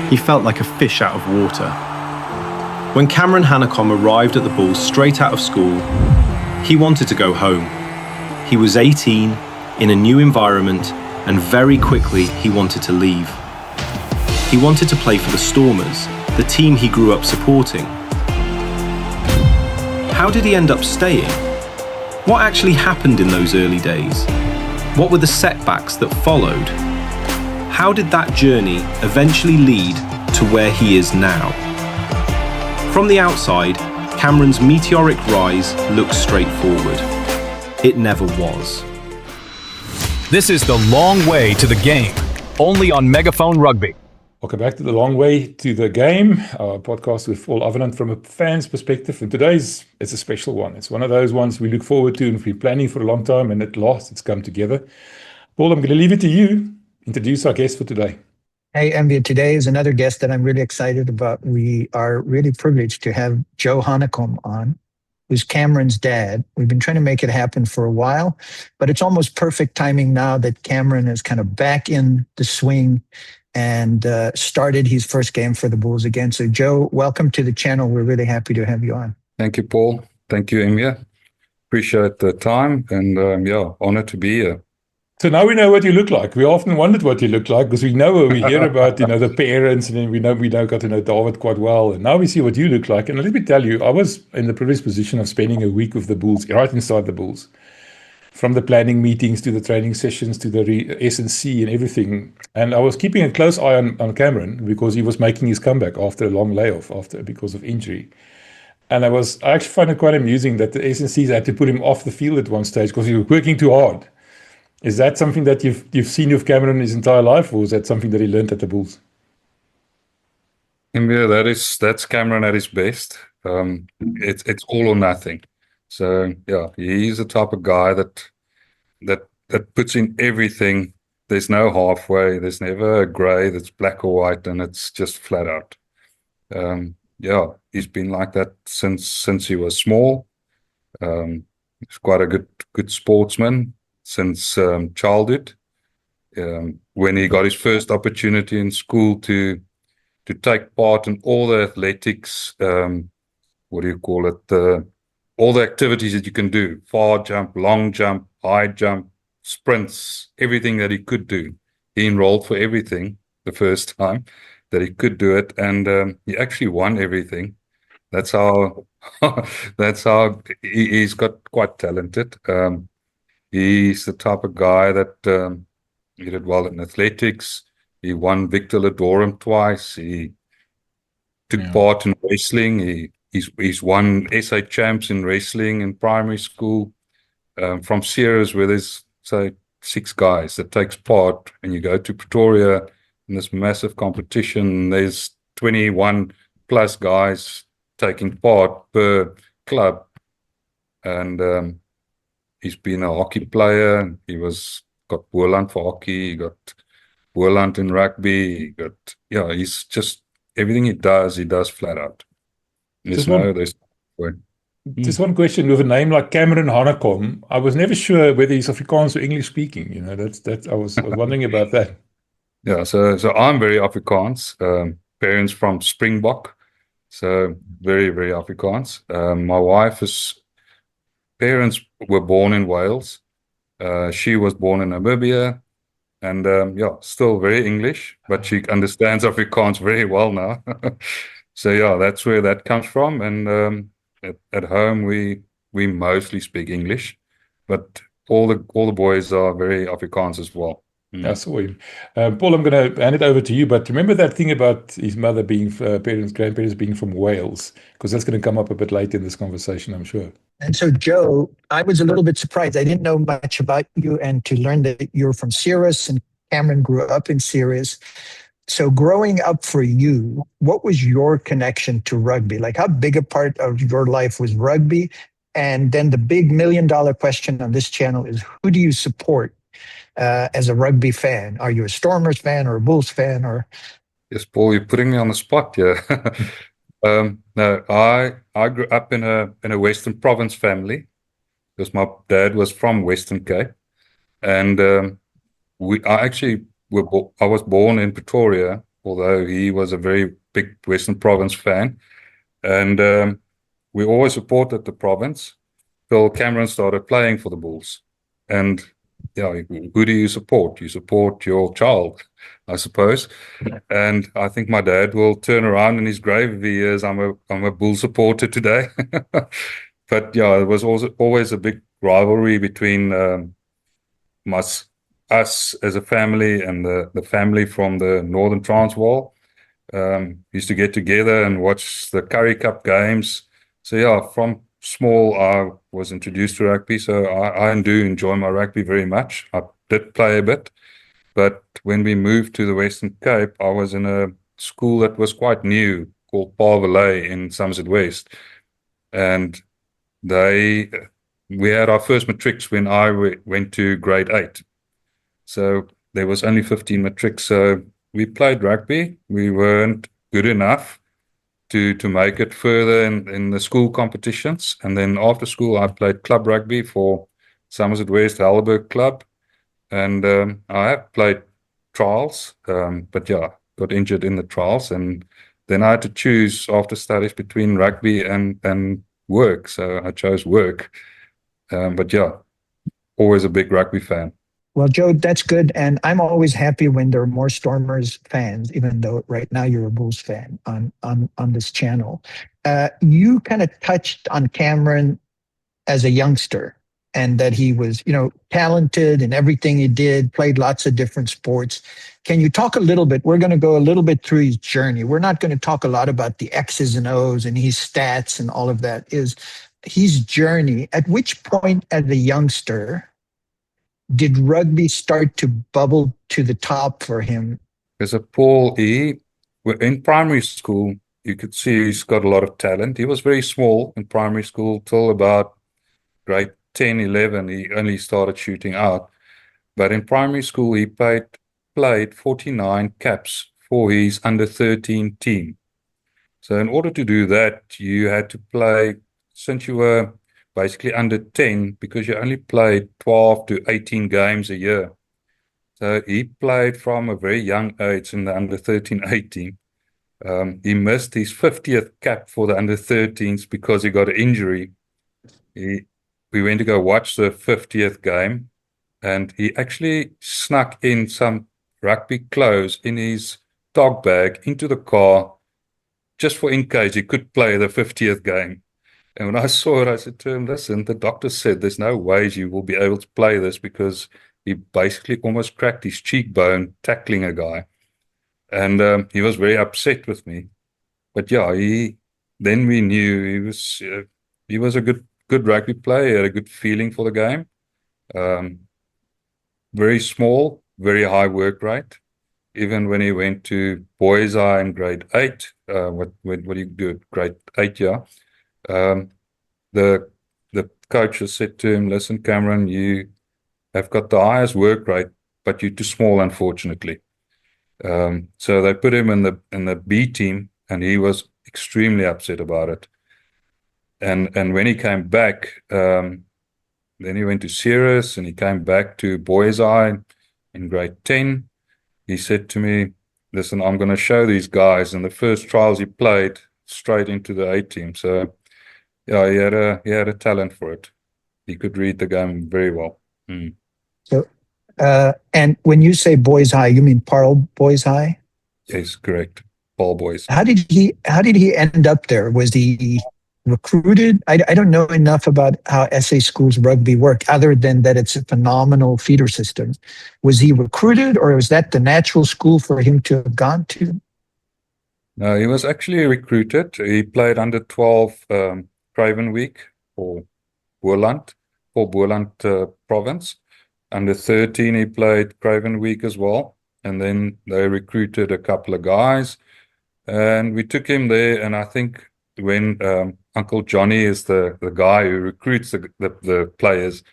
He felt like a fish out of water. When Cameron Hanekom arrived at the Bulls straight out of school, he wanted to go home. He was 18, in a new environment, and very quickly he wanted to leave. He wanted to play for the Stormers, the team he grew up supporting. How did he end up staying? What actually happened in those early days? What were the setbacks that followed? How did that journey eventually lead to where he is now? From the outside, Cameron's meteoric rise looks straightforward. It never was. This is The Long Way to the Game, only on Megaphone Rugby. Welcome back to The Long Way to the Game, our podcast with Paul Avenant from a fan's perspective. And today's, it's a special one. It's one of those ones we look forward to and we've been planning for a long time, and at last it's come together. Paul, I'm going to leave it to you. Introduce our guest for today. Hey, Envia, today is another guest that I'm really excited about. We are really privileged to have Joe Hanekom on, who's Cameron's dad. We've been trying to make it happen for a while, but it's almost perfect timing now that Cameron is kind of back in the swing and started his first game for the Bulls again. So, Joe, welcome to the channel. We're really happy to have you on. Thank you, Paul. Thank you, Emia. Appreciate the time and, honored to be here. So now we know what you look like. We often wondered what you look like because we hear about, the parents, and then we got to know David quite well. And now we see what you look like. And let me tell you, I was in the privileged position of spending a week with the Bulls, right inside the Bulls. From the planning meetings to the training sessions to the S&C and everything. And I was keeping a close eye on Cameron because he was making his comeback after a long layoff because of injury. And I actually find it quite amusing that the S&Cs had to put him off the field at one stage because he was working too hard. Is that something that you've seen with Cameron his entire life, or is that something that he learned at the Bulls? Yeah, that's Cameron at his best. It's all or nothing. So yeah, he's the type of guy that puts in everything. There's no halfway. There's never a grey that's black or white, and it's just flat out. He's been like that since he was small. He's quite a good sportsman since childhood. When he got his first opportunity in school to take part in all the athletics, all the activities that you can do, far jump, long jump, high jump, sprints, everything that he could do. He enrolled for everything the first time that he could do it, and he actually won everything. That's how he's got quite talented. He's the type of guy that he did well in athletics. He won Victor Ladorum twice. He took part in wrestling. He's won SA champs in wrestling in primary school. From Ceres, where there's, say, 6 guys that takes part, and you go to Pretoria in this massive competition, there's 21 plus guys taking part per club. And he's been a hockey player. Got Boerland for hockey. He got Boerland in rugby. He's just, everything he does flat out. Just one question. With a name like Cameron Hanekom, I was never sure whether he's Afrikaans or English speaking. I was wondering about that. Yeah, so I'm very Afrikaans. Parents from Springbok, so very, very Afrikaans. My wife's parents were born in Wales. She was born in Namibia, and still very English, but she understands Afrikaans very well now. So yeah, that's where that comes from. And at home we mostly speak English, but all the boys are very Afrikaans as well. I saw him. Paul, I'm going to hand it over to you, but remember that thing about his mother being, grandparents being from Wales, because that's going to come up a bit later in this conversation, I'm sure. And so, Joe, I was a little bit surprised. I didn't know much about you, and to learn that you're from Ceres and Cameron grew up in Ceres. So growing up for you, what was your connection to rugby? Like, how big a part of your life was rugby? And then the big $1 million question on this channel is, who do you support as a rugby fan? Are you a Stormers fan or a Bulls fan? Or Yes, Paul, you're putting me on the spot here. No, I grew up in a Western Province family because my dad was from Western Cape, and I was born in Pretoria, although he was a very big Western Province fan. And we always supported the province till Cameron started playing for the Bulls. And yeah, who do you support? You support your child, I suppose. And I think my dad will turn around in his grave if he hears I'm a Bull supporter today. But yeah, it was also always a big rivalry between us as a family and the family from the Northern Transvaal. Used to get together and watch the Currie Cup games. So yeah, from small I was introduced to rugby, so I do enjoy my rugby very much. I did play a bit, but when we moved to the Western Cape, I was in a school that was quite new called Parvalley in Somerset West, and we had our first matrics when I went to grade 8. So there was only 15 matrics. So we played rugby. We weren't good enough to make it further in the school competitions. And then after school, I played club rugby for Somerset West Halberg Club. And I have played trials, but yeah, got injured in the trials. And then I had to choose after studies between rugby and work. So I chose work. But yeah, always a big rugby fan. Well, Joe, that's good. And I'm always happy when there are more Stormers fans, even though right now you're a Bulls fan on this channel. You kind of touched on Cameron as a youngster and that he was, talented in everything he did, played lots of different sports. Can you talk a little bit? We're going to go a little bit through his journey. We're not going to talk a lot about the X's and O's and his stats and all of that. Is his journey. At which point as a youngster did rugby start to bubble to the top for him? Because Paul, in primary school, you could see he's got a lot of talent. He was very small in primary school till about grade 10, 11. He only started shooting out. But in primary school, he played 49 caps for his under 13 team. So in order to do that, you had to play, since you were basically under 10, because you only played 12 to 18 games a year. So he played from a very young age in the under 13, 18. He missed his 50th cap for the under 13s because he got an injury. We went to go watch the 50th game, and he actually snuck in some rugby clothes in his dog bag into the car just for in case he could play the 50th game. And when I saw it, I said to him, listen, the doctor said there's no ways you will be able to play this because he basically almost cracked his cheekbone tackling a guy. And he was very upset with me. But yeah, then we knew he was a good rugby player. He had a good feeling for the game. Very small, very high work rate. Even when he went to Boys High in grade 8, what do you do at grade 8, yeah? The coach has said to him, listen, Cameron, you have got the highest work rate, but you're too small, unfortunately. So they put him in the B team, and he was extremely upset about it. And when he came back, then he went to Ceres, and he came back to Boys High in grade 10. He said to me, listen, I'm going to show these guys. And the first trials he played straight into the A team. So yeah, he had a talent for it. He could read the game very well. Mm. So, and when you say Boys High, you mean Paarl Boys High? Yes, correct. Paarl Boys. How did he end up there? Was he recruited? I don't know enough about how SA schools rugby work, other than that it's a phenomenal feeder system. Was he recruited, or was that the natural school for him to have gone to? No, he was actually recruited. He played under 12 Craven Week for Boland province. Under 13, he played Craven Week as well. And then they recruited a couple of guys. And we took him there. And I think when Uncle Johnny is the guy who recruits the players,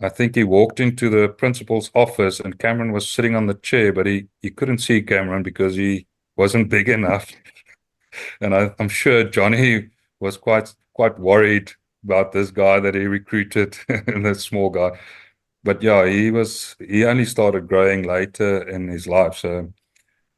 I think he walked into the principal's office and Cameron was sitting on the chair, but he couldn't see Cameron because he wasn't big enough. And I'm sure Johnny was quite worried about this guy that he recruited, this small guy. But yeah, he only started growing later in his life. So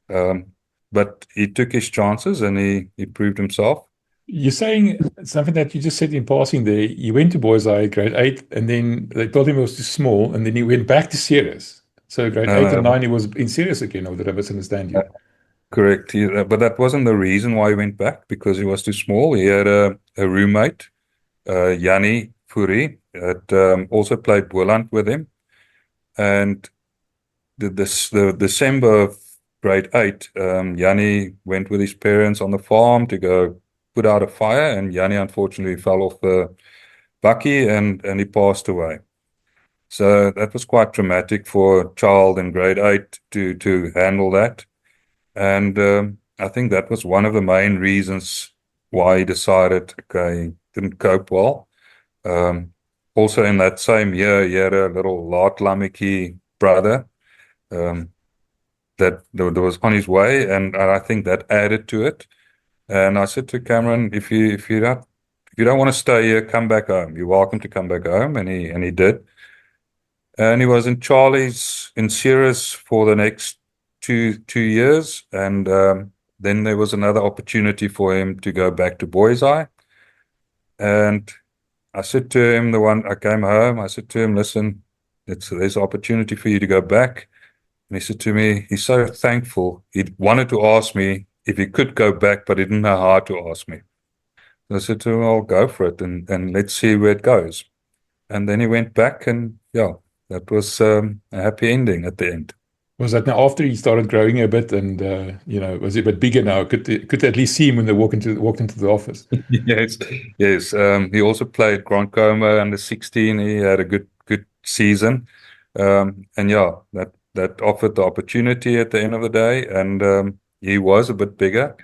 But he took his chances and he proved himself. You're saying something that you just said in passing there. You went to Boys High, grade 8, and then they told him he was too small, and then he went back to Sirius. So grade No, 8 and no, 9, he was in Sirius again, or did I misunderstand you? correct. But that wasn't the reason why he went back, because he was too small. He had a roommate, Yanni Fourie, that also played Boland with him. And the December of grade 8, Yanni went with his parents on the farm to go put out a fire, and Yanni unfortunately fell off the bakkie and he passed away. So that was quite traumatic for a child in grade 8 to handle that. And I think that was one of the main reasons why he decided, okay, didn't cope well. Also in that same year, he had a little Laat-Lammetjie brother that was on his way, and I think that added to it. And I said to Cameron, if you don't want to stay here, come back home. You're welcome to come back home, and he did. And he was in Sirius for the next two years, and then there was another opportunity for him to go back to Boys High. And I said to him, I came home, I said to him, listen, there's an opportunity for you to go back. And he said to me, he's so thankful. He wanted to ask me if he could go back, but he didn't know how to ask me. So I said to him, I'll go for it, and let's see where it goes. And then he went back, and yeah, that was a happy ending at the end. Was that now after he started growing a bit, and was he a bit bigger now? Could they at least see him when they walked into the office? Yes. He also played Grand Coma under 16. He had a good season, and yeah, that offered the opportunity at the end of the day. And he was a bit bigger,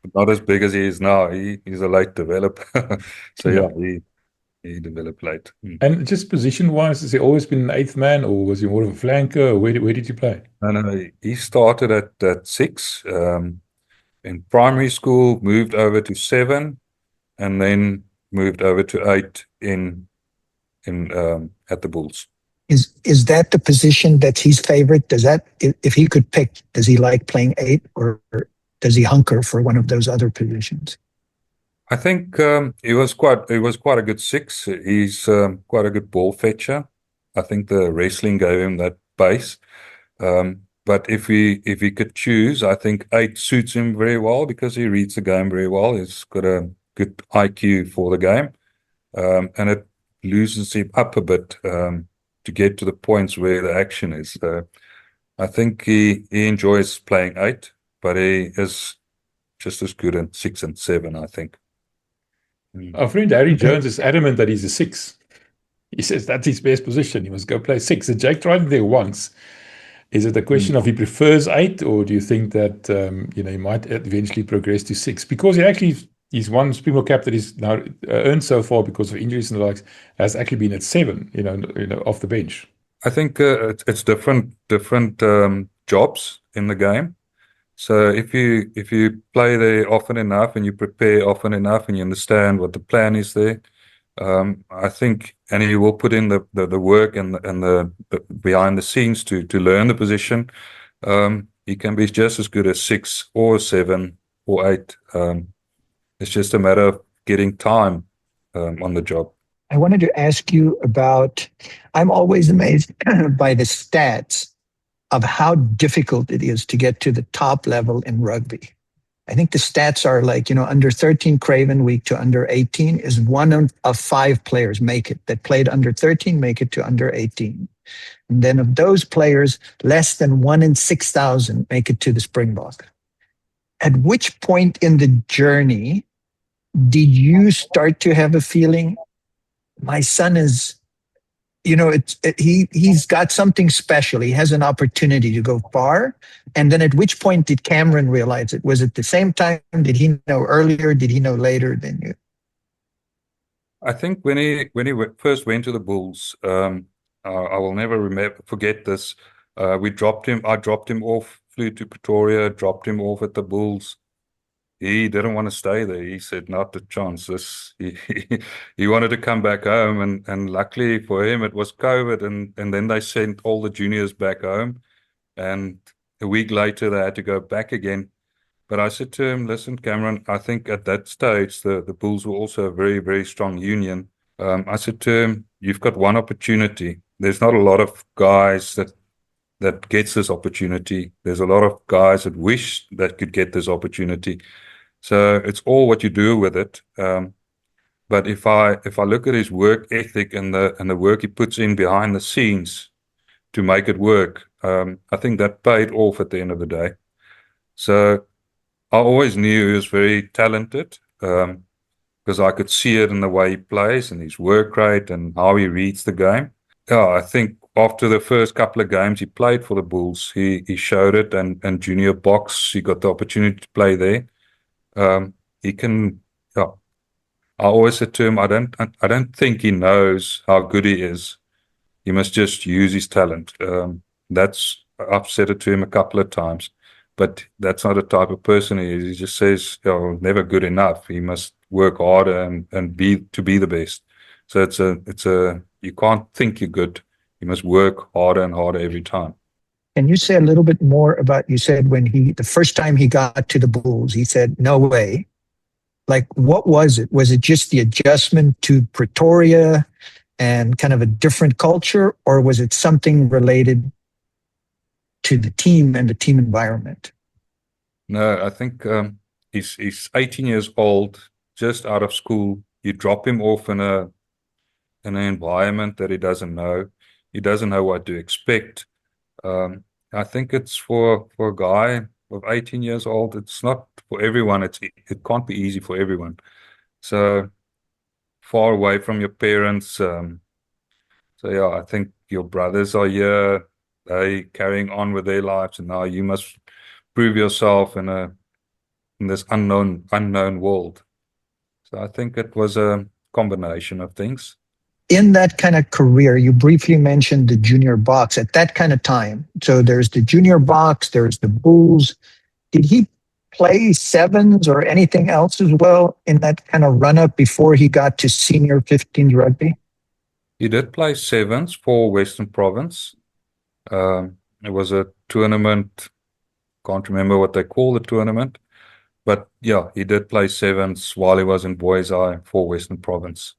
but not as big as he is now. He's a late developer, so yeah, he developed late. And just position-wise, has he always been an eighth man, or was he more of a flanker, or where did you play? No, he started at 6 in primary school, moved over to 7, and then moved over to 8 at the Bulls. Is that the position that's his favorite? If he could pick, does he like playing 8, or does he hunker for one of those other positions? I think he was quite a good 6. He's quite a good ball fetcher. I think the wrestling gave him that base. But if he could choose, I think 8 suits him very well because he reads the game very well. He's got a good IQ for the game, and it loosens him up a bit to get to the points where the action is. I think he enjoys playing 8, but he is just as good at 6 and 7, I think. Our friend Harry Jones is adamant that he's a 6. He says that's his best position. He must go play 6. And Jake tried it there once. Is it a question of he prefers 8, or do you think that he might eventually progress to 6? Because he's one Springbok cap that he's now earned so far because of injuries and the likes has actually been at 7, off the bench. I think it's different jobs in the game. So if you play there often enough and you prepare often enough and you understand what the plan is there, I think, and you will put in the work and the behind the scenes to learn the position, you can be just as good as 6 or 7 or 8. It's just a matter of getting time on the job. I wanted to ask you about, I'm always amazed by the stats of how difficult it is to get to the top level in rugby. I think the stats are like, under 13 Craven week to under 18 is 1 of 5 players make it that played under 13, make it to under 18. And then of those players, less than 1 in 6,000 make it to the Springbok. At which point in the journey did you start to have a feeling, my son is, he's got something special. He has an opportunity to go far. And then at which point did Cameron realize it? Was it the same time? Did he know earlier? Did he know later than you? I think when he first went to the Bulls, I will never forget this. I dropped him off, flew to Pretoria, dropped him off at the Bulls. He didn't want to stay there. He said, not a chance. He wanted to come back home, and luckily for him, it was COVID, and then they sent all the juniors back home, and a week later, they had to go back again. But I said to him, listen, Cameron, I think at that stage, the Bulls were also a very, very strong union. I said to him, you've got one opportunity. There's not a lot of guys that gets this opportunity. There's a lot of guys that wish that could get this opportunity. So it's all what you do with it. But if I look at his work ethic and the work he puts in behind the scenes to make it work, I think that paid off at the end of the day. So I always knew he was very talented, because I could see it in the way he plays and his work rate and how he reads the game. Yeah, I think after the first couple of games he played for the Bulls, he showed it, and junior box, he got the opportunity to play there. He can. Yeah, I always said to him, I don't think he knows how good he is. He must just use his talent. I've said it to him a couple of times, but that's not the type of person he is. He just says, never good enough. He must work harder and be the best. So it's a you can't think you're good. You must work harder and harder every time. Can you say a little bit more about, you said when the first time he got to the Bulls, he said, no way. Like, what was it? Was it just the adjustment to Pretoria and kind of a different culture, or was it something related to the team and the team environment? No, I think he's 18 years old, just out of school. You drop him off in an environment that he doesn't know. He doesn't know what to expect. I think it's for a guy of 18 years old. It's not for everyone. It can't be easy for everyone. So far away from your parents. So yeah, I think your brothers are here. They carrying on with their lives, and now you must prove yourself in this unknown world. So I think it was a combination of things. In that kind of career, you briefly mentioned the junior box at that kind of time. So there's the junior box, there's the Bulls. Did he play sevens or anything else as well in that kind of run up before he got to senior 15s rugby? He did play sevens for Western Province. It was a tournament. Can't remember what they call the tournament. But yeah, he did play sevens while he was in Boys Eye for Western Province.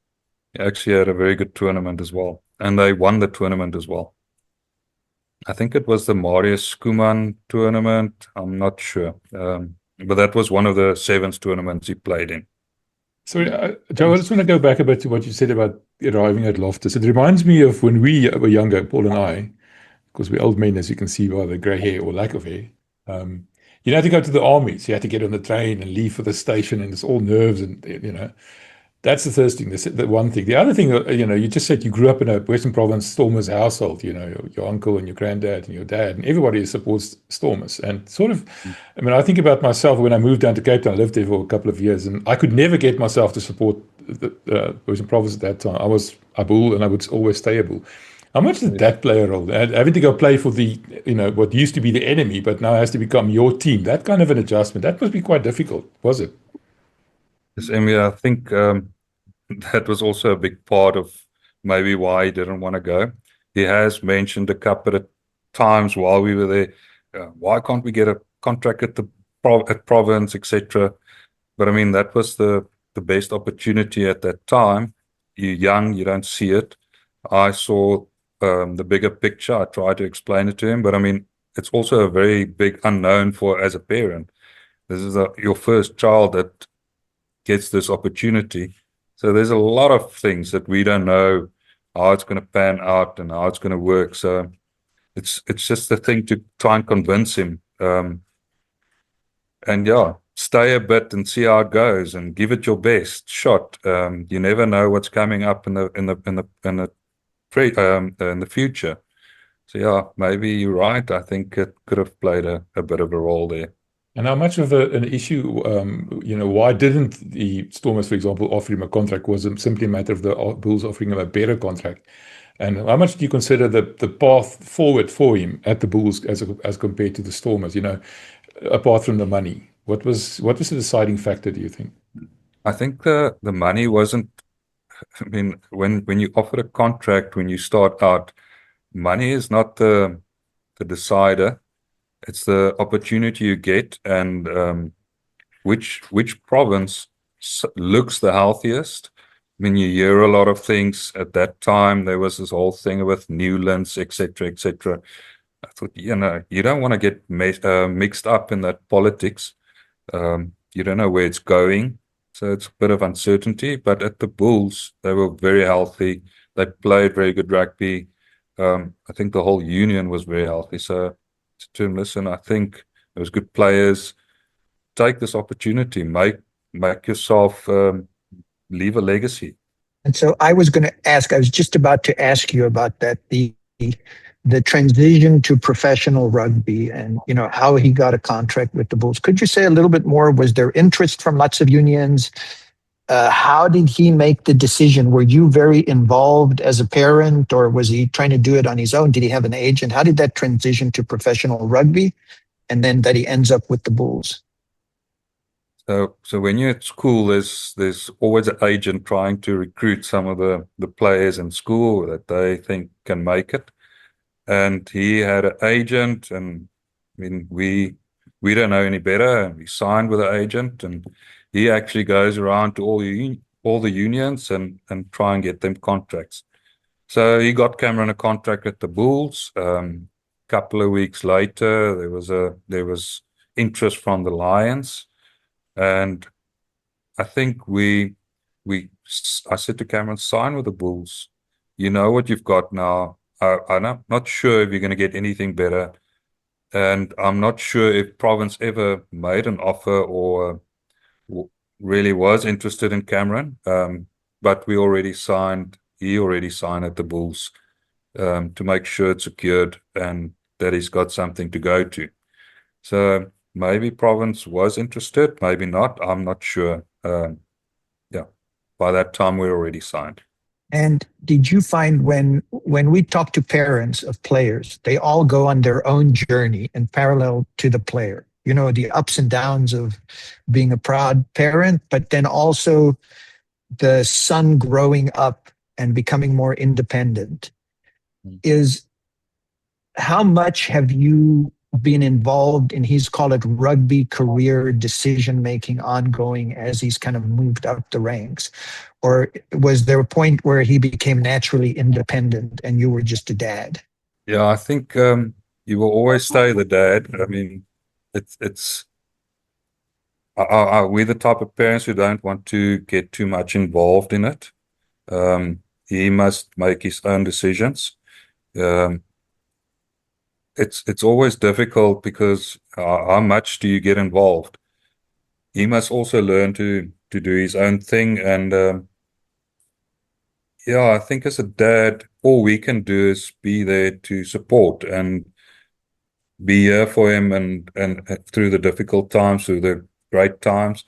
He actually had a very good tournament as well. And they won the tournament as well. I think it was the Marius Skuman tournament. I'm not sure. But that was one of the sevens tournaments he played in. So, Joe, I just want to go back a bit to what you said about arriving at Loftus. It reminds me of when we were younger, Paul and I, because we're old men, as you can see by the grey hair or lack of hair. You had to go to the army, so you had to get on the train and leave for the station, and it's all nerves, and that's the first thing. The one thing. The other thing, you just said you grew up in a Western Province Stormers household. Your uncle and your granddad and your dad, and everybody supports Stormers. And sort of, I think about myself when I moved down to Cape Town. I lived there for a couple of years, and I could never get myself to support the Western Province at that time. I was a Bull, and I would always stay a Bull. How much did that play a role? Having to go play for the, what used to be the enemy, but now has to become your team. That kind of an adjustment, that must be quite difficult, was it? Yes, Emmy, I think that was also a big part of maybe why he didn't want to go. He has mentioned a couple of times while we were there, why can't we get a contract at Province, etc. But that was the best opportunity at that time. You're young, you don't see it. I saw the bigger picture. I tried to explain it to him, but it's also a very big unknown as a parent. This is your first child that gets this opportunity. So there's a lot of things that we don't know how it's going to pan out and how it's going to work. So it's just the thing to try and convince him. And yeah, stay a bit and see how it goes and give it your best shot. You never know what's coming up in the future. So yeah, maybe you're right. I think it could have played a bit of a role there. And how much of an issue, why didn't the Stormers, for example, offer him a contract? Was it simply a matter of the Bulls offering him a better contract? And how much do you consider the path forward for him at the Bulls as compared to the Stormers, apart from the money? What was the deciding factor, do you think? I think the money wasn't, when you offer a contract, when you start out, money is not the decider. It's the opportunity you get, and which province looks the healthiest. I mean, you hear a lot of things at that time. There was this whole thing with Newlands, etc., etc. I thought, you don't want to get mixed up in that politics. You don't know where it's going, so it's a bit of uncertainty. But at the Bulls, they were very healthy. They played very good rugby. I think the whole union was very healthy. So to him, listen, I think there was good players. Take this opportunity, make yourself leave a legacy. And so I was just about to ask you about that, the transition to professional rugby and, how he got a contract with the Bulls. Could you say a little bit more? Was there interest from lots of unions? How did he make the decision? Were you very involved as a parent, or was he trying to do it on his own? Did he have an agent? How did that transition to professional rugby, and then that he ends up with the Bulls? So when you're at school, there's always an agent trying to recruit some of the players in school that they think can make it. And he had an agent, and I mean, we don't know any better, and we signed with an agent, and he actually goes around to all the unions and try and get them contracts. So he got Cameron a contract at the Bulls. Couple of weeks later, there was interest from the Lions. And I think I said to Cameron, sign with the Bulls. You know what you've got now. I'm not sure if you're going to get anything better. And I'm not sure if Province ever made an offer or really was interested in Cameron. But he already signed at the Bulls to make sure it's secured and that he's got something to go to. So maybe Province was interested, maybe not. I'm not sure. By that time, we're already signed. And did you find when we talk to parents of players, they all go on their own journey in parallel to the player? The ups and downs of being a proud parent, but then also the son growing up and becoming more independent. Is how much have you been involved in his, call it, rugby career decision-making ongoing as he's kind of moved up the ranks? Or was there a point where he became naturally independent and you were just a dad? Yeah, I think you will always stay the dad. I mean, we're the type of parents who don't want to get too much involved in it. He must make his own decisions. It's always difficult because how much do you get involved? He must also learn to do his own thing. And I think as a dad, all we can do is be there to support and be here for him and through the difficult times, through the great times.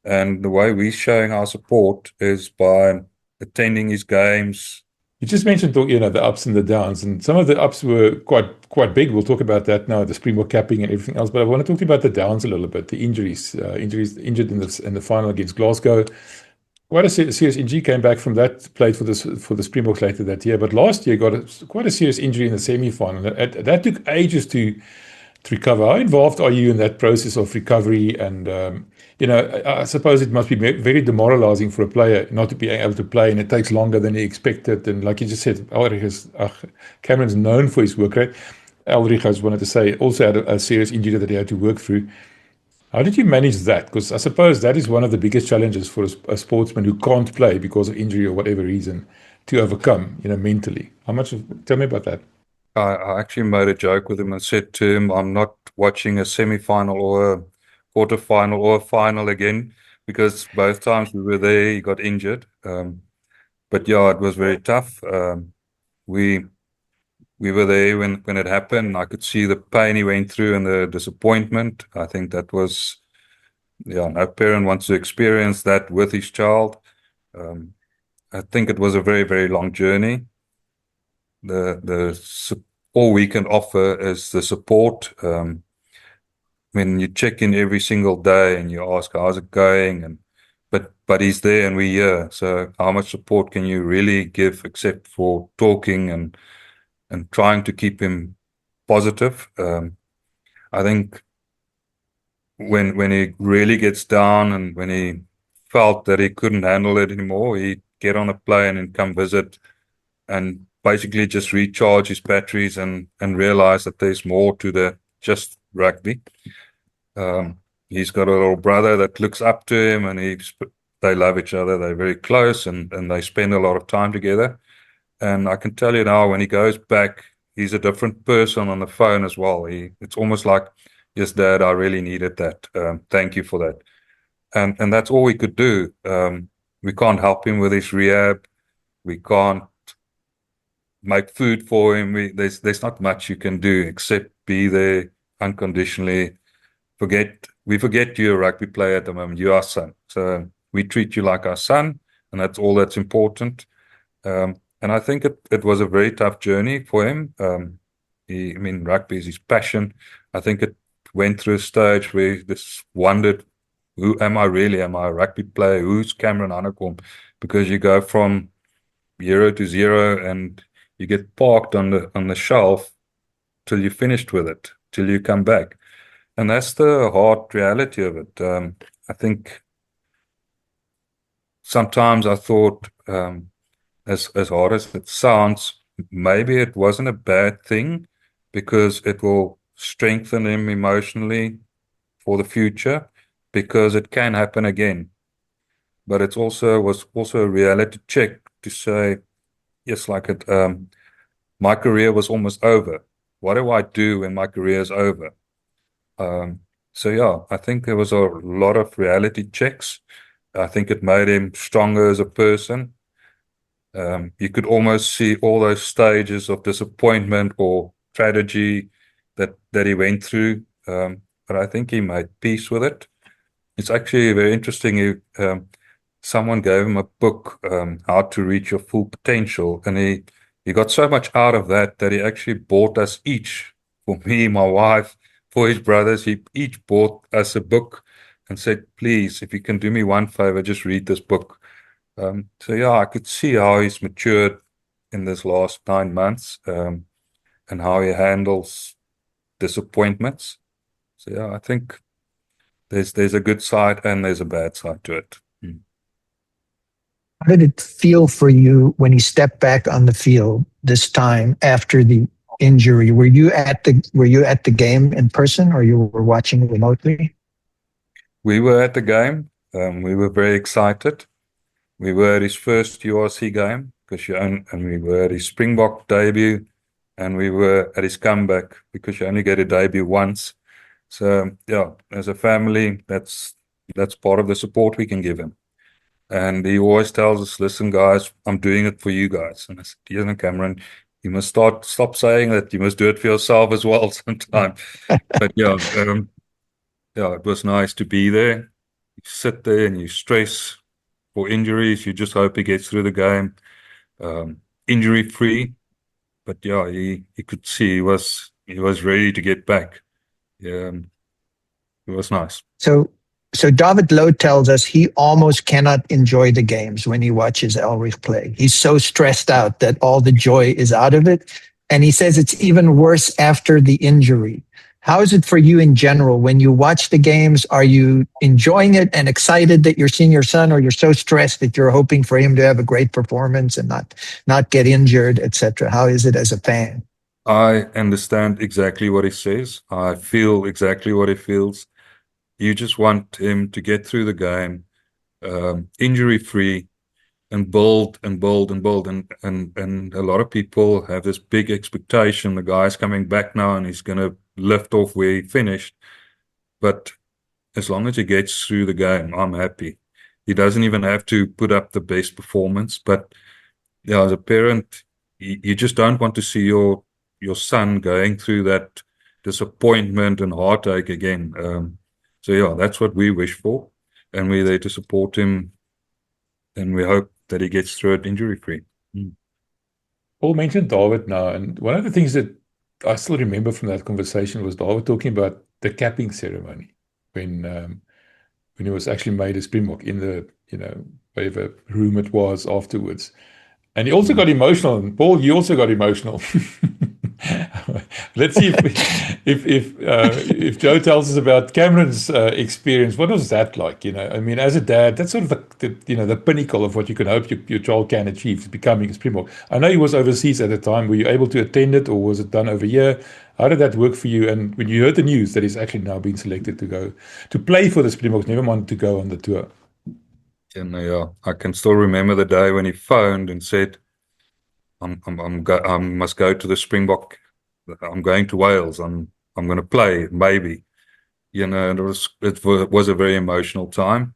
And the way we're showing our support is by attending his games. You just mentioned, the ups and the downs, and some of the ups were quite big. We'll talk about that now, the Springbok capping and everything else. But I want to talk to you about the downs a little bit, the injuries. Injured in the final against Glasgow. Quite a serious injury. Came back from that, played for the Springboks later that year. But last year got quite a serious injury in the semi-final. That took ages to recover. How involved are you in that process of recovery? And I suppose it must be very demoralizing for a player not to be able to play, and it takes longer than he expected. And like you just said, Cameron's known for his work rate. Elrich, I just wanted to say, also had a serious injury that he had to work through. How did you manage that? Because I suppose that is one of the biggest challenges for a sportsman who can't play because of injury or whatever reason to overcome, mentally. Tell me about that. I actually made a joke with him and said to him, I'm not watching a semi-final or a quarter-final or a final again, because both times we were there, he got injured. But it was very tough. We were there when it happened. I could see the pain he went through and the disappointment. I think that was, no parent wants to experience that with his child. I think it was a very, very long journey. All we can offer is the support. When you check in every single day and you ask, how's it going? But he's there and we're here. So how much support can you really give except for talking and trying to keep him positive? I think when he really gets down and when he felt that he couldn't handle it anymore, he'd get on a plane and come visit and basically just recharge his batteries and realize that there's more to the just rugby. He's got a little brother that looks up to him, and they love each other. They're very close, and they spend a lot of time together. And I can tell you now, when he goes back, he's a different person on the phone as well. It's almost like, yes, Dad, I really needed that. Thank you for that. And that's all we could do. We can't help him with his rehab. We can't make food for him. There's not much you can do except be there unconditionally. We forget you're a rugby player at the moment. You're our son. So we treat you like our son, and that's all that's important. And I think it was a very tough journey for him. Rugby is his passion. I think it went through a stage where he just wondered, who am I really? Am I a rugby player? Who's Cameron Hanekom? Because you go from 0 to 0 and you get parked on the shelf till you're finished with it, till you come back. And that's the hard reality of it. I think sometimes I thought, as hard as it sounds, maybe it wasn't a bad thing because it will strengthen him emotionally for the future, because it can happen again. But it was also a reality check to say, yes, my career was almost over. What do I do when my career is over? So yeah, I think there was a lot of reality checks. I think it made him stronger as a person. You could almost see all those stages of disappointment or tragedy that he went through. But I think he made peace with it. It's actually very interesting. Someone gave him a book, How to Reach Your Full Potential, and he got so much out of that he actually bought us each, for me, my wife, for his brothers, he each bought us a book and said, please, if you can do me one favor, just read this book. So yeah, I could see how he's matured in this last 9 months, and how he handles disappointments. So yeah, I think there's a good side and there's a bad side to it. How did it feel for you when he stepped back on the field this time after the injury? Were you at the game in person, or you were watching remotely? We were at the game. We were very excited. We were at his first URC game, and we were at his Springbok debut, and we were at his comeback, because you only get a debut once. So yeah, as a family, that's part of the support we can give him. And he always tells us, listen, guys, I'm doing it for you guys. And I said, yes, Cameron, you must stop saying that. You must do it for yourself as well sometime. But yeah, it was nice to be there. You sit there and you stress for injuries. You just hope he gets through the game injury free. But yeah, he could see he was ready to get back. Yeah, it was nice. So David Lowe tells us he almost cannot enjoy the games when he watches Elrich play. He's so stressed out that all the joy is out of it. And he says it's even worse after the injury. How is it for you in general? When you watch the games, are you enjoying it and excited that you're seeing your son, or you're so stressed that you're hoping for him to have a great performance and not get injured, etc.? How is it as a fan? I understand exactly what he says. I feel exactly what he feels. You just want him to get through the game, injury-free, and build and build and build. And a lot of people have this big expectation. The guy's coming back now and he's going to lift off where he finished. But as long as he gets through the game, I'm happy. He doesn't even have to put up the best performance. But yeah, as a parent, you just don't want to see your son going through that disappointment and heartache again. So yeah, that's what we wish for, and we're there to support him, and we hope that he gets through it injury-free. Paul mentioned David now, and one of the things that I still remember from that conversation was David talking about the capping ceremony when he was actually made a Springbok in the whatever room it was afterwards. And he also got emotional. And Paul, you also got emotional. Let's see if Joe tells us about Cameron's experience. What was that like? I mean, as a dad, that's sort of the pinnacle of what you can hope your child can achieve, becoming a Springbok. I know he was overseas at the time. Were you able to attend it, or was it done over here? How did that work for you? And when you heard the news that he's actually now been selected to go to play for the Springboks, never mind to go on the tour. And I can still remember the day when he phoned and said, I must go to the Springbok. I'm going to Wales. I'm going to play, maybe. And it was a very emotional time.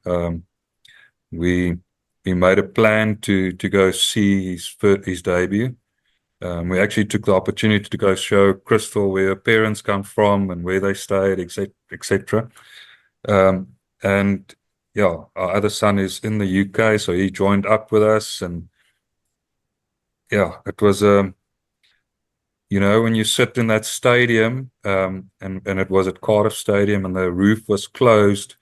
We made a plan to go see his debut. We actually took the opportunity to go show Crystal where her parents come from and where they stayed, etc. And yeah, our other son is in the UK, so he joined up with us, and yeah, it was when you sit in that stadium, and it was at Cardiff Stadium, and the roof was closed,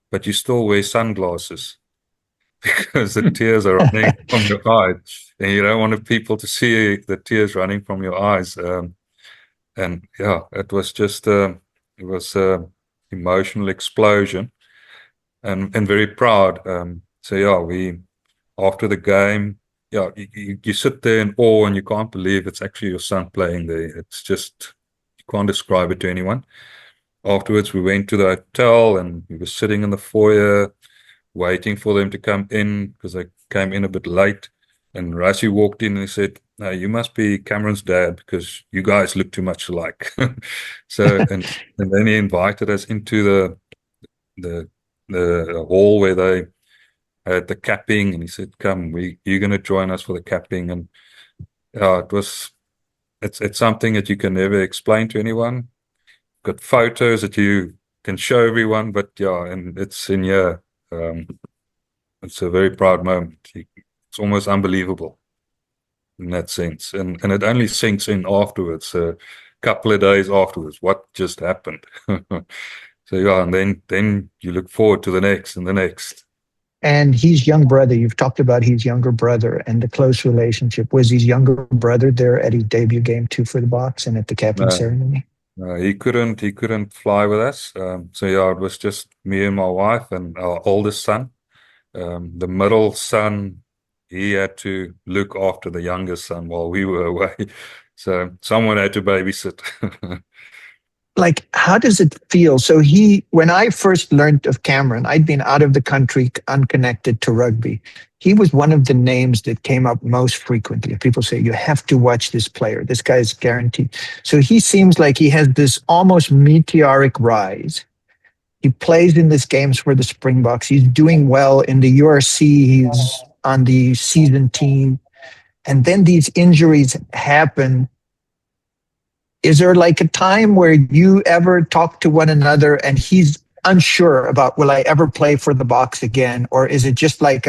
but you still wear sunglasses because the tears are running from your eyes, and you don't want people to see the tears running from your eyes. And yeah, it was just it was an emotional explosion, and very proud. So yeah, we after the game. Yeah, you sit there in awe and you can't believe it's actually your son playing there. It's just, you can't describe it to anyone. Afterwards, we went to the hotel and we were sitting in the foyer waiting for them to come in because they came in a bit late. And Rassie walked in and he said, "No, you must be Cameron's dad because you guys look too much alike." So, and then he invited us into the hall where they at the capping, and he said, "Come, you're going to join us for the capping." And it's something that you can never explain to anyone. Got photos that you can show everyone, but yeah, and it's in here. It's a very proud moment. It's almost unbelievable in that sense, and it only sinks in afterwards, a couple of days afterwards. What just happened? So yeah, and then you look forward to the next and the next. And his young brother, you've talked about his younger brother and the close relationship. Was his younger brother there at his debut game too for the Boks and at the capping ceremony? No, he couldn't fly with us. So yeah, it was just me and my wife and our oldest son. The middle son, he had to look after the youngest son while we were away. So someone had to babysit. Like, how does it feel? So when I first learned of Cameron, I'd been out of the country, unconnected to rugby. He was one of the names that came up most frequently. People say, you have to watch this player. This guy is guaranteed. So he seems like he has this almost meteoric rise. He plays in these games for the Springboks. He's doing well in the URC. He's on the season team. And then these injuries happen. Is there like a time where you ever talk to one another and he's unsure about, will I ever play for the Boks again? Or is it just like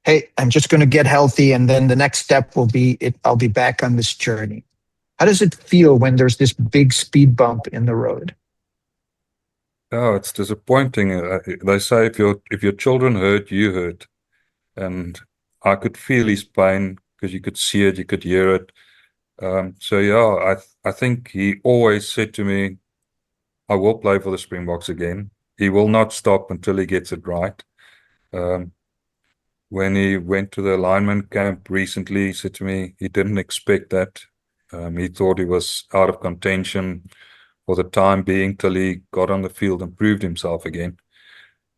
hey, I'm just going to get healthy and then the next step will be, I'll be back on this journey? How does it feel when there's this big speed bump in the road? Oh, it's disappointing. They say if your children hurt, you hurt. And I could feel his pain because you could see it, you could hear it. So yeah, I think he always said to me, "I will play for the Springboks again." He will not stop until he gets it right. When he went to the lineman camp recently, he said to me he didn't expect that. He thought he was out of contention for the time being till he got on the field and proved himself again.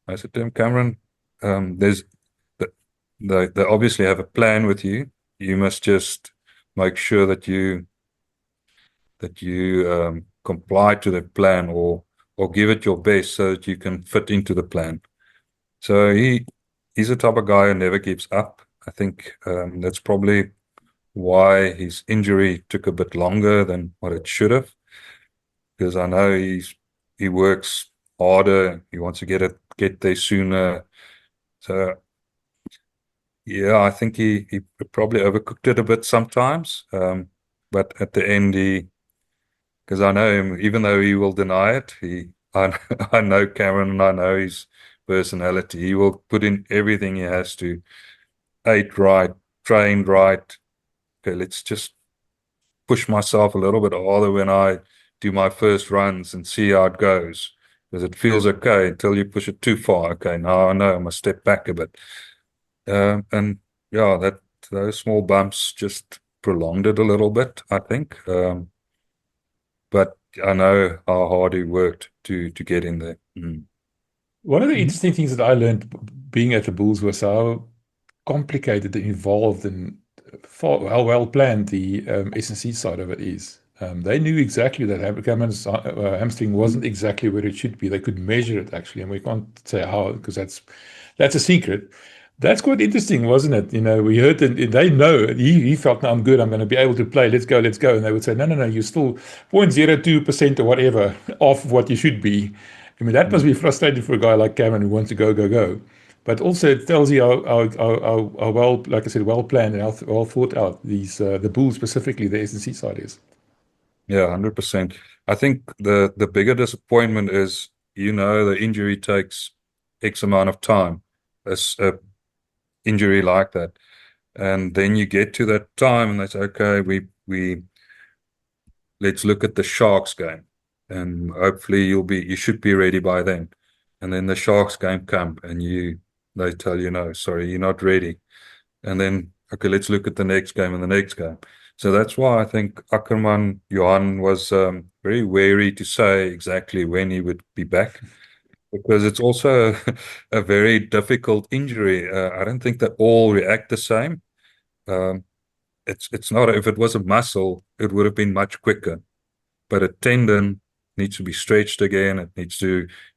I said to him, "Cameron, they obviously have a plan with you. You must just make sure that you comply to the plan or give it your best so that you can fit into the plan." So he's the type of guy who never gives up. I think that's probably why his injury took a bit longer than what it should have, because I know he works harder. He wants to get there sooner. So yeah, I think he probably overcooked it a bit sometimes. But at the end, because I know him, even though he will deny it, I know Cameron and I know his personality. He will put in everything he has to, ate right, trained right. Okay, let's just push myself a little bit harder when I do my first runs and see how it goes. Because it feels okay until you push it too far. Okay, now I know I must step back a bit. And yeah, those small bumps just prolonged it a little bit, I think. But I know how hard he worked to get in there. One of the interesting things that I learned being at the Bulls was how complicated and involved and how well planned the S&C side of it is. They knew exactly that Cameron's hamstring wasn't exactly where it should be. They could measure it actually, and we can't say how because that's a secret. That's quite interesting, wasn't it? We heard that they know he felt, no, I'm good, I'm going to be able to play. Let's go. And they would say, no, you're still 0.02% or whatever off what you should be. I mean, that must be frustrating for a guy like Cameron who wants to go. But also it tells you how well, like I said, well planned and how well thought out the Bulls, specifically the S&C side is. Yeah, 100%. I think the bigger disappointment is, the injury takes X amount of time. A injury like that, and then you get to that time, and they say, okay, we let's look at the Sharks game, and hopefully you should be ready by then. And then the Sharks game come, and they tell you, no, sorry, you're not ready. And then, okay, let's look at the next game and the next game. So that's why I think Ackerman Johan was very wary to say exactly when he would be back, because it's also a very difficult injury. I don't think that all react the same. It's not, if it was a muscle, it would have been much quicker. But a tendon needs to be stretched again.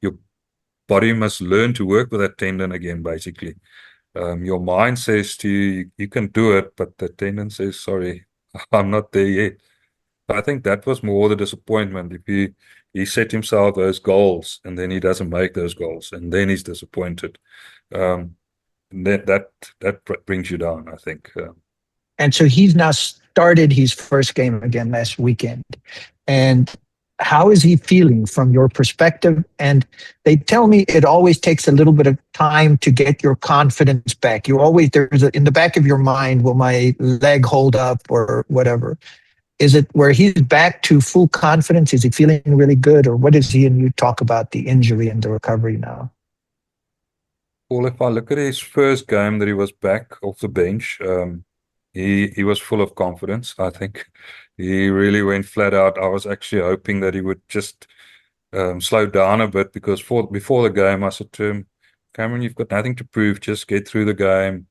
Your body must learn to work with that tendon again, basically. Your mind says to you, you can do it, but the tendon says, sorry, I'm not there yet. But I think that was more the disappointment. If he set himself those goals and then he doesn't make those goals, and then he's disappointed. That brings you down, I think. And so he's now started his first game again last weekend. And how is he feeling from your perspective? And they tell me it always takes a little bit of time to get your confidence back. In the back of your mind, will my leg hold up or whatever? Is it where he's back to full confidence? Is he feeling really good? Or what is he and you talk about the injury and the recovery now? Well, if I look at his first game that he was back off the bench, he was full of confidence. I think he really went flat out. I was actually hoping that he would just slow down a bit, because before the game I said to him, Cameron, you've got nothing to prove. Just get through the game,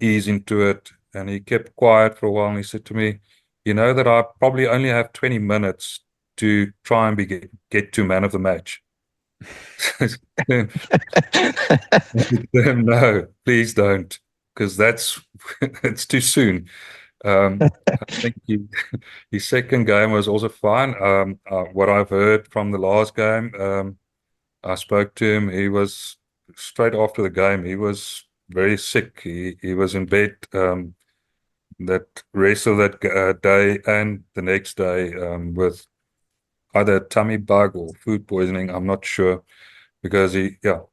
ease into it. And he kept quiet for a while, and he said to me, you know that I probably only have 20 minutes to try and get to man of the match. No, please don't, because it's too soon. I think his second game was also fine. What I've heard from the last game, I spoke to him. He was, straight after the game, he was very sick. He was in bed that rest of that day and the next day with either tummy bug or food poisoning. I'm not sure, because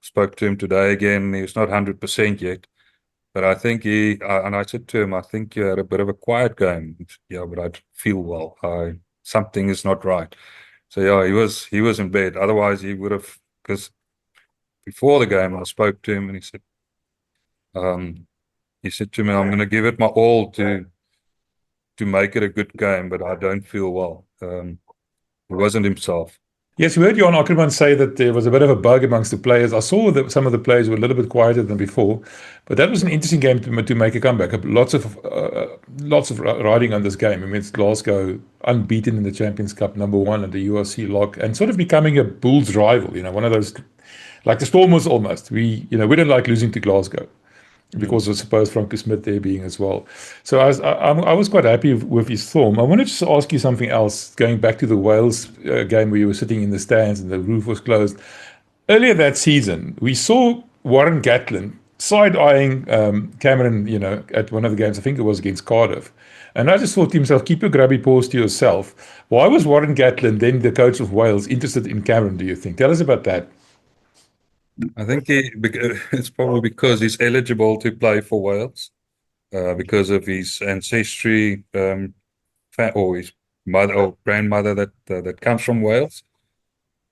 spoke to him today again. He's not 100% yet, but I think and I said to him, I think you had a bit of a quiet game. Yeah, but I feel well. Something is not right. So yeah, he was in bed. Otherwise he would have, because before the game I spoke to him and he said to me, I'm going to give it my all to make it a good game, but I don't feel well. He wasn't himself. Yes, we heard Johan Ackerman say that there was a bit of a bug amongst the players. I saw that some of the players were a little bit quieter than before, but that was an interesting game to make a comeback. Lots of riding on this game. I mean, it's Glasgow, unbeaten in the Champions Cup, #1 at the URC lock, and sort of becoming a Bulls rival. One of those, like the Stormers almost. We don't like losing to Glasgow, because I suppose Franco Smith there being as well. So I was quite happy with his form. I wanted to just ask you something else, going back to the Wales game where you were sitting in the stands and the roof was closed. Earlier that season, we saw Warren Gatlin side-eyeing Cameron, at one of the games. I think it was against Cardiff. And I just thought to himself, keep your grubby paws to yourself. Why was Warren Gatlin, then the coach of Wales, interested in Cameron, do you think? Tell us about that. I think it's probably because he's eligible to play for Wales, because of his ancestry, or his mother or grandmother that comes from Wales,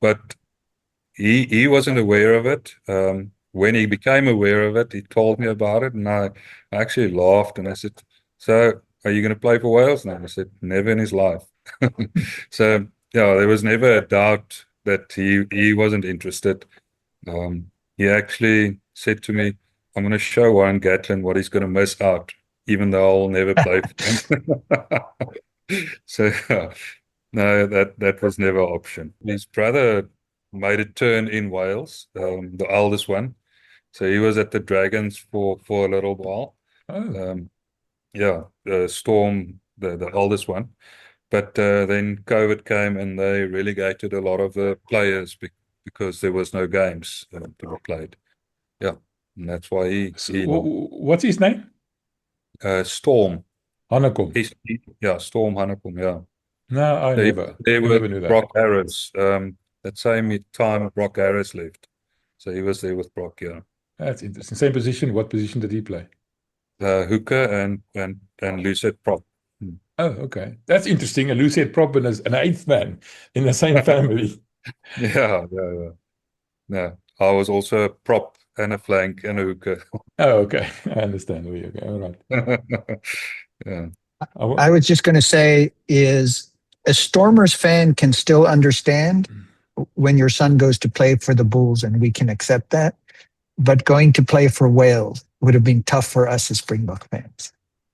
but he wasn't aware of it. When he became aware of it, he told me about it, and I actually laughed and I said, "So, are you going to play for Wales now?" I said, "Never in his life." So, yeah, there was never a doubt that he wasn't interested. He actually said to me, "I'm going to show Warren Gatland what he's going to miss out, even though I'll never play for him." So, yeah, no, that was never an option. His brother made a turn in Wales, the eldest one. So he was at the Dragons for a little while. Oh, Yeah, Storm, the oldest one. But then COVID came and they relegated a lot of the players because there was no games to be played. Yeah, and that's why so he left. what's his name? Storm. Hanekom. Yeah, Storm Hanekom, yeah. No, I They never. they I were never knew that. Brock Harris. That same time Brock Harris left. So he was there with Brock, yeah. That's interesting. Same position. What position did he play? Hooker and Lucette prop. Oh, okay. That's interesting. A Lucette prop and an eighth man in the same family. Yeah. No, I was also a prop and a flank and a hooker. Oh, okay. I understand where you're going. All right. Yeah. I was just going to say is a Stormers fan can still understand when your son goes to play for the Bulls, and we can accept that. But going to play for Wales would have been tough for us as Springbok fans.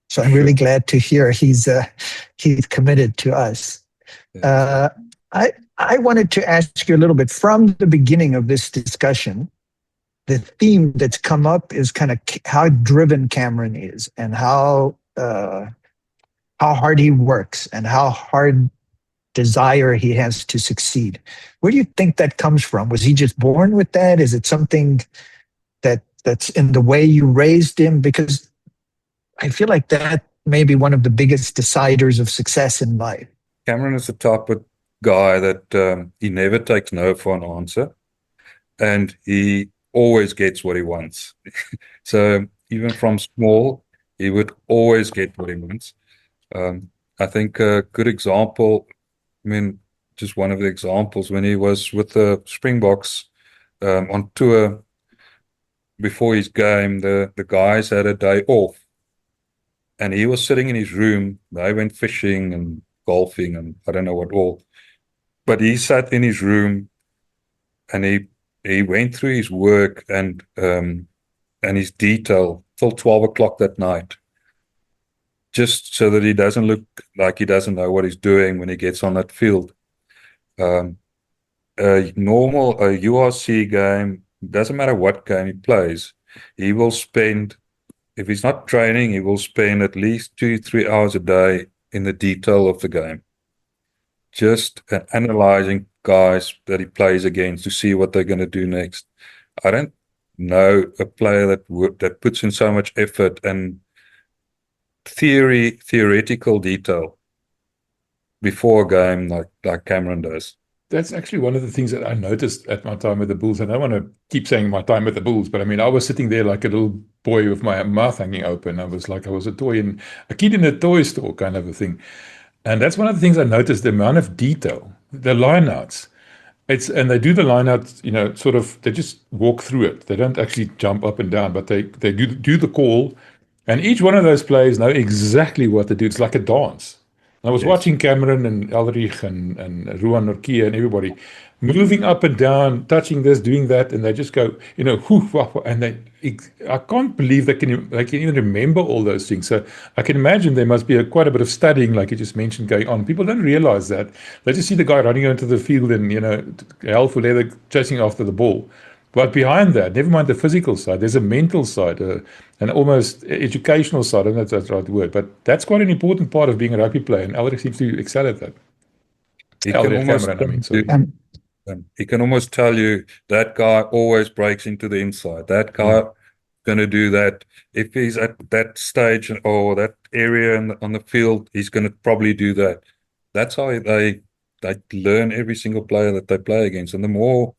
So I'm really glad to hear he's committed to us. I wanted to ask you a little bit from the beginning of this discussion. The theme that's come up is kind of how driven Cameron is, and how hard he works, and how hard desire he has to succeed. Where do you think that comes from? Was he just born with that? Is it something that's in the way you raised him? Because I feel like that may be one of the biggest deciders of success in life. Cameron is the type of guy that he never takes no for an answer, and he always gets what he wants. So even from small, he would always get what he wants. I think a good example, I mean, just one of the examples, when he was with the Springboks on tour before his game, the guys had a day off, and he was sitting in his room. They went fishing and golfing and I don't know what all, but he sat in his room and he went through his work and his detail till 12 o'clock that night, just so that he doesn't look like he doesn't know what he's doing when he gets on that field. A URC game, doesn't matter what game he plays, he will spend, if he's not training, he will spend at least 2-3 hours a day in the detail of the game, just analyzing guys that he plays against to see what they're going to do next. I don't know a player that puts in so much effort and theoretical detail before a game like Cameron does. That's actually one of the things that I noticed at my time with the Bulls. And I don't want to keep saying my time with the Bulls, but I mean, I was sitting there like a little boy with my mouth hanging open. I was a kid in a toy store kind of a thing. And that's one of the things I noticed, the amount of detail, the lineouts. And they do the lineouts, sort of, they just walk through it. They don't actually jump up and down, but they do the call. And each one of those players know exactly what to do. It's like a dance. I was watching Cameron and Elrich and Ruan Norkia and everybody moving up and down, touching this, doing that, and they just go, whoof, whoof, and I can't believe they can even remember all those things. So I can imagine there must be quite a bit of studying, like you just mentioned, going on. People don't realize that. They just see the guy running onto the field and, hell for leather, chasing after the ball. But behind that, never mind the physical side, there's a mental side, an almost educational side. I don't know if that's the right word, but that's quite an important part of being a rugby player, and Elrich seems to excel at that. He can almost tell you that guy always breaks into the inside. That guy going to do that. If he's at that stage or that area on the field, he's going to probably do that. That's how they learn every single player that they play against, and the more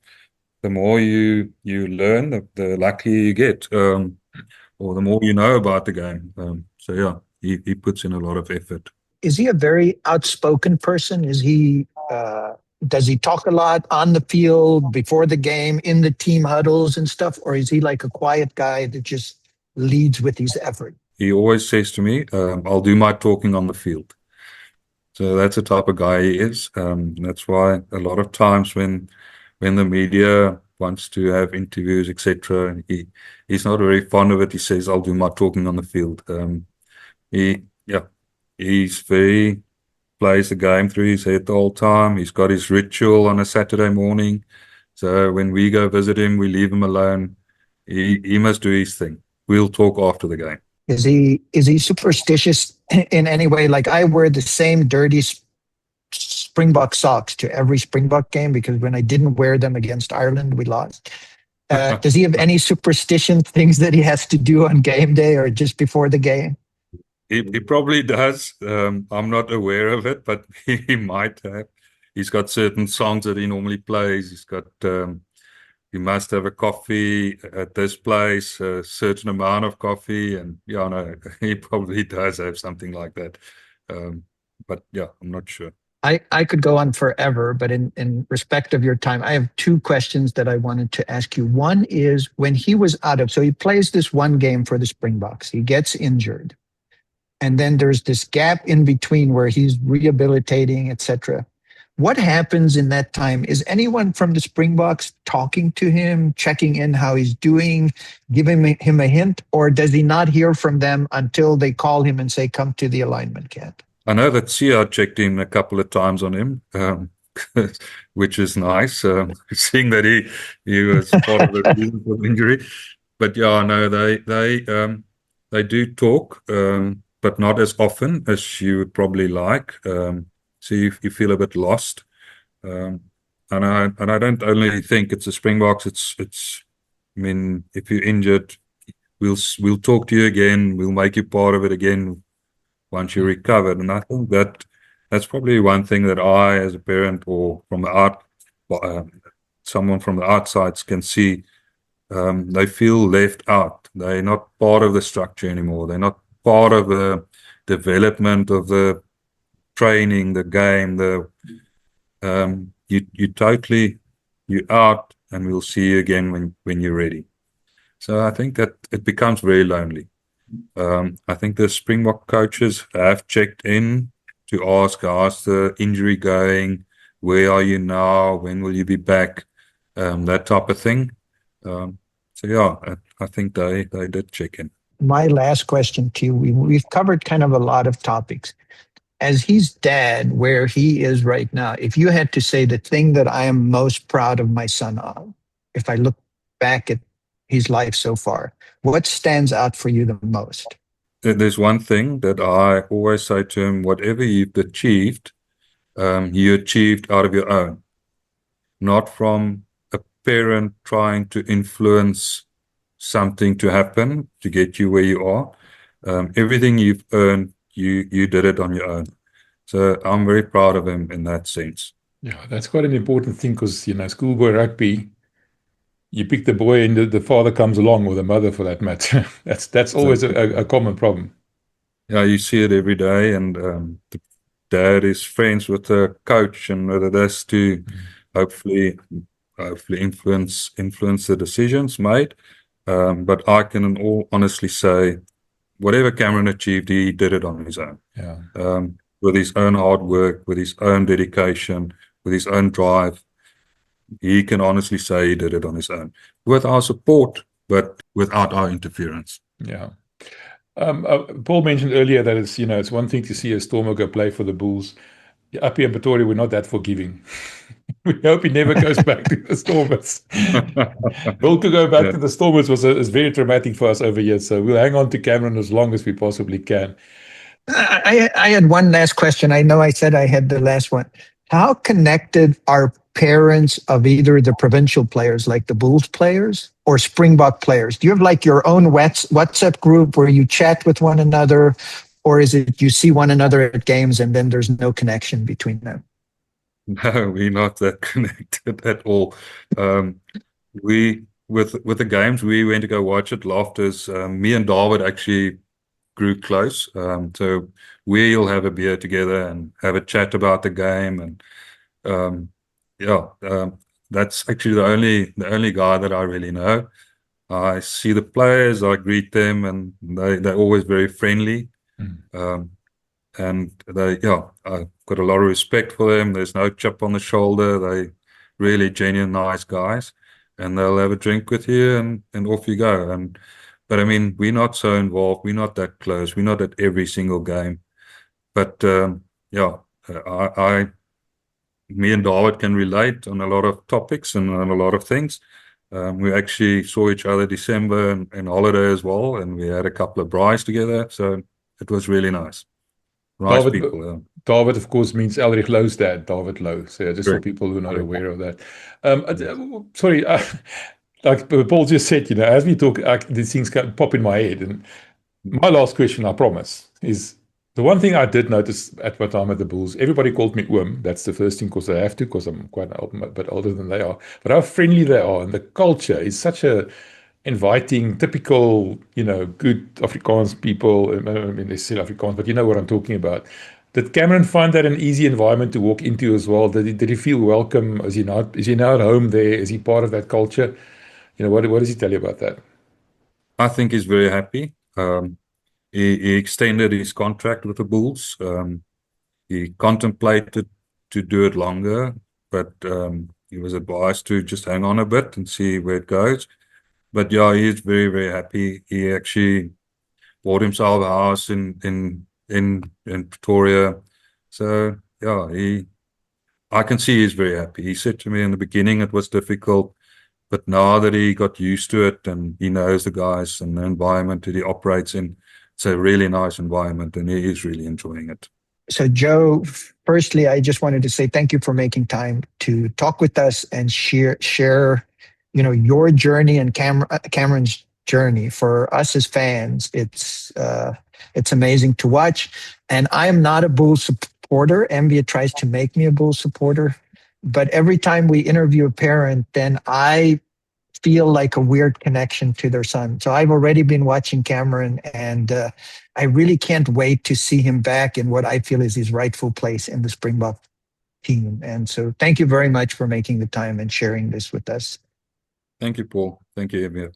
you learn, the luckier you get, or the more you know about the game. So yeah, he puts in a lot of effort. is he a very outspoken person? Is he does he talk a lot on the field, before the game, in the team huddles and stuff, or is he like a quiet guy that just leads with his effort? He always says to me, I'll do my talking on the field. So that's the type of guy he is. That's why a lot of times when the media wants to have interviews, etc., he's not very fond of it. He says, I'll do my talking on the field. He's very, plays the game through his head the whole time. He's got his ritual on a Saturday morning. So when we go visit him, we leave him alone. He must do his thing. We'll talk after the game. Is he superstitious in any way? Like, I wear the same dirty Springbok socks to every Springbok game because when I didn't wear them against Ireland, we lost. Does he have any superstition things that he has to do on game day or just before the game? He probably does. I'm not aware of it, but he might have. He's got certain songs that he normally plays. He's got, he must have a coffee at this place, a certain amount of coffee. And yeah, no, he probably does have something like that. But yeah, I'm not sure. I could go on forever, but in respect of your time, I have two questions that I wanted to ask you. One is, when he was so he plays this one game for the Springboks, he gets injured. And then there's this gap in between where he's rehabilitating, etc. What happens in that time? Is anyone from the Springboks talking to him, checking in how he's doing, giving him a hint, or does he not hear from them until they call him and say, come to the alignment camp? I know that Sia checked in a couple of times on him, which is nice, seeing that he was part of the reason for the injury. But yeah, no, they do talk, but not as often as you would probably like. So you feel a bit lost. And I don't only think it's the Springboks. It's. I mean, if you're injured, we'll talk to you again. We'll make you part of it again once you're recovered. And I think that's probably one thing that I, as a parent or from the someone from the outside can see. They feel left out. They're not part of the structure anymore. They're not part of the development of the training, the game. You're out, and we'll see you again when you're ready. So I think that it becomes very lonely. I think the Springbok coaches have checked in to ask, how's the injury going? Where are you now? When will you be back? That type of thing. So yeah, I think they did check in. My last question to you, we've covered kind of a lot of topics. As his dad, where he is right now, if you had to say the thing that I am most proud of my son on, if I look back at his life so far, what stands out for you the most? There's one thing that I always say to him: whatever you've achieved, you achieved out of your own, not from a parent trying to influence something to happen to get you where you are. Everything you've earned, you did it on your own. So I'm very proud of him in that sense. Yeah, that's quite an important thing because, schoolboy rugby, you pick the boy and the father comes along, or the mother for that matter. That's always a common problem. Yeah, you see it every day, and the dad is friends with the coach, and whether that's to hopefully influence the decisions made. But I can in all honesty say, whatever Cameron achieved, he did it on his own. Yeah. With his own hard work, with his own dedication, with his own drive. He can honestly say he did it on his own, with our support, but without our interference. Yeah. Paul mentioned earlier that it's one thing to see a Stormer go play for the Bulls. Up here in Pretoria, we're not that forgiving. We hope he never goes back to the Stormers. Bill to go back to the Stormers is very traumatic for us over here, so we'll hang on to Cameron as long as we possibly can. I had one last question. I know I said I had the last one. How connected are parents of either the provincial players, like the Bulls players, or Springbok players? Do you have like your own WhatsApp group where you chat with one another, or is it you see one another at games and then there's no connection between them? No, we're not that connected at all. With the games, we went to go watch at Loftus. Me and David actually grew close. So we'll have a beer together and have a chat about the game, and that's actually the only guy that I really know. I see the players, I greet them, and they're always very friendly. And I've got a lot of respect for them. There's no chip on the shoulder. They really genuine nice guys, and they'll have a drink with you, and off you go. But I mean, we're not so involved. We're not that close. We're not at every single game. But me and David can relate on a lot of topics and on a lot of things. We actually saw each other December and holiday as well, and we had a couple of braais together. So it was really nice. Nice David, people. David, of course, means Elrich Louw's dad, David Louw. So just for Correct. people who are not aware of that. Sorry, like Paul just said, as we talk, these things pop in my head. And my last question, I promise, is the one thing I did notice at my time at the Bulls, everybody called me Oom. That's the first thing, because I have to, because I'm quite a bit older than they are. But how friendly they are, and the culture is such a inviting, typical, good Afrikaans people. I mean, they say Afrikaans, but you know what I'm talking about. Did Cameron find that an easy environment to walk into as well? Did he feel welcome? Is he now at home there? Is he part of that culture? What does he tell you about that? I think he's very happy. He extended his contract with the Bulls. He contemplated to do it longer, but he was advised to just hang on a bit and see where it goes. But yeah, he is very, very happy. He actually bought himself a house in Pretoria. So yeah, I can see he's very happy. He said to me in the beginning it was difficult, but now that he got used to it and he knows the guys and the environment that he operates in, it's a really nice environment, and he is really enjoying it. So, Joe, firstly, I just wanted to say thank you for making time to talk with us and share your journey and Cameron's journey. For us as fans, it's amazing to watch. And I am not a Bulls supporter. Envia tries to make me a Bulls supporter. But every time we interview a parent, then I feel like a weird connection to their son. So I've already been watching Cameron, and I really can't wait to see him back in what I feel is his rightful place in the Springbok team. And so thank you very much for making the time and sharing this with us. Thank you, Paul. Thank you, Emir.